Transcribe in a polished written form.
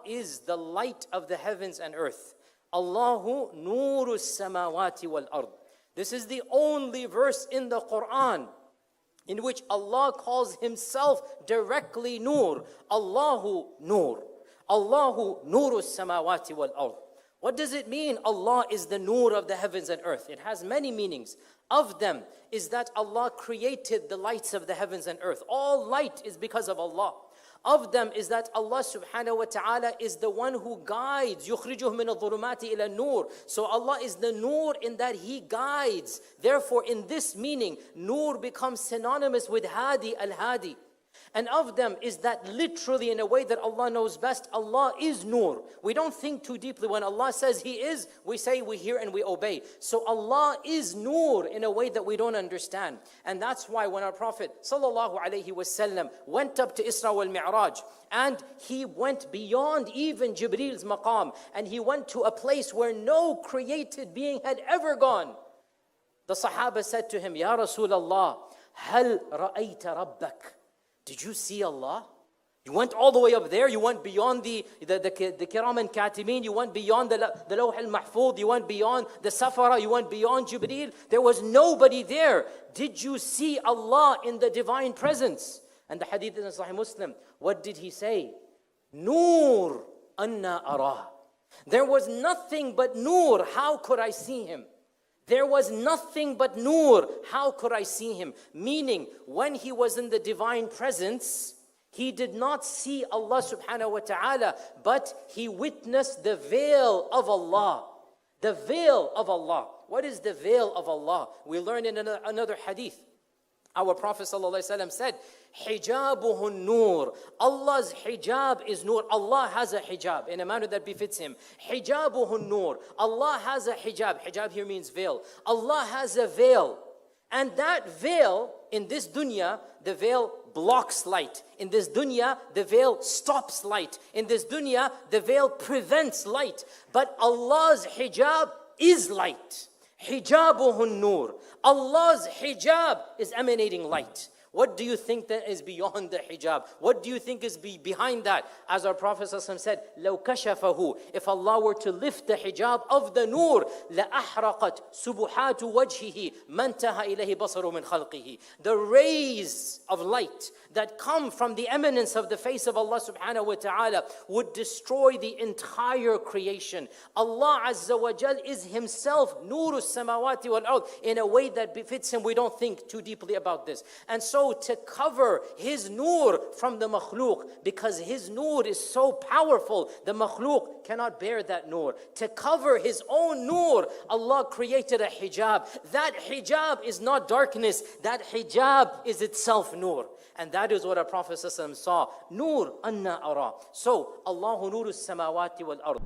is the light of the heavens and earth. Allahu nuru samawati wal ard. This is the only verse in the Qur'an in which Allah calls himself directly Nur. Allahu Nur. Allahu nuru samawati wal ard. What does it mean? Allah is the Nur of the heavens and earth. It has many meanings. Of them is that Allah created the lights of the heavens and earth. All light is because of Allah. Of them is that Allah subhanahu wa ta'ala is the one who guides. يُخْرِجُهُ مِنَ الظُّلُمَاتِ إِلَى النُّورِ. So Allah is the Nur in that He guides. Therefore, in this meaning, Nur becomes synonymous with Hadi, Al-Hadi. And of them is that literally in a way that Allah knows best, Allah is Nur. We don't think too deeply. When Allah says He is, we say, we hear and we obey. So Allah is Nur in a way that we don't understand. And that's why when our Prophet sallallahu alaihi wasallam went up to Isra wal Mi'raj, and he went beyond even Jibril's maqam, and he went to a place where no created being had ever gone. The Sahaba said to him, Ya Rasulullah, hal ra'ayta rabbak? Did you see Allah? You went all the way up there. You went beyond the Kiram and Katibin. You went beyond the Lawh al-Mahfuz. You went beyond the Safara. You went beyond Jibreel. There was nobody there. Did you see Allah in the divine presence? And the hadith in Sahih Muslim, what did he say? Nur anna arah. There was nothing but Nur. How could I see Him? There was nothing but Nur. How could I see Him? Meaning, when he was in the divine presence, he did not see Allah subhanahu wa ta'ala, but he witnessed the veil of Allah. The veil of Allah. What is the veil of Allah? We learn in another hadith. Our Prophet ﷺ said, Hijabuhu nur. Allah's hijab is nur. Allah has a hijab in a manner that befits Him. Hijabuhu nur. Allah has a hijab. Hijab here means veil. Allah has a veil. And that veil, in this dunya, the veil blocks light. In this dunya, the veil stops light. In this dunya, the veil prevents light. But Allah's hijab is light. Hijabuhun nur. Allah's hijab is emanating light. What do you think that is beyond the hijab? What do you think is behind that? As our Prophet ﷺ said, لَوْ كَشَفَهُ. If Allah were to lift the hijab of the nur, لَأَحْرَقَتْ سُبُحَاتُ وَجْهِهِ مَنْتَهَا إِلَيْهِ بَصَرُ مِنْ خَلْقِهِ. The rays of light that come from the eminence of the face of Allah subhanahu wa ta'ala would destroy the entire creation. Allah Azza wa Jal is Himself Nuru Samawati wal Ard in a way that befits Him. We don't think too deeply about this. And so to cover His nur from the makhluk, because His nur is so powerful, the makhluk cannot bear that nur. To cover His own nur, Allah created a hijab. That hijab is not darkness. That hijab is itself nur. And that is what our Prophet ﷺ saw. Nur anna ara. So, Allahu nuru samawati wal ard.